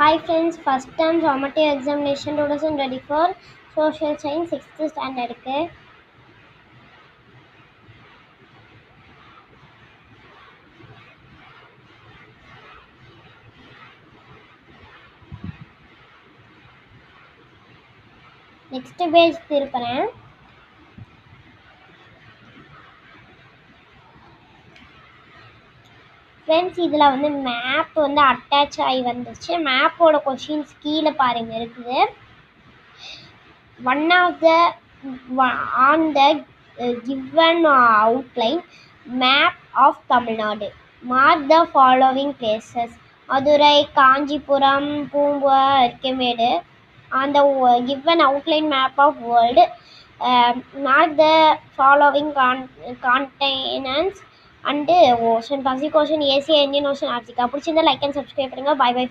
Hi friends, first term geometry examination 2024 social science 6th standard next page திருப்பறேன். Friends இதில் வந்து map வந்து attach ஆகி வந்துச்சு. மேப்போட கொஷின்ஸ் கீழே பாருங்க இருக்குது. One of the on the given outline map of Tamil Nadu mark the following places Madurai, Kanchipuram, Poompuhar, Arikamedu on the given outline map of world. Mark the following continents and ocean. Pacific Ocean, Asia, Indian Ocean, Arctica. பிடிச்சிருந்தா like and subscribe பண்ணுங்க. Bye by.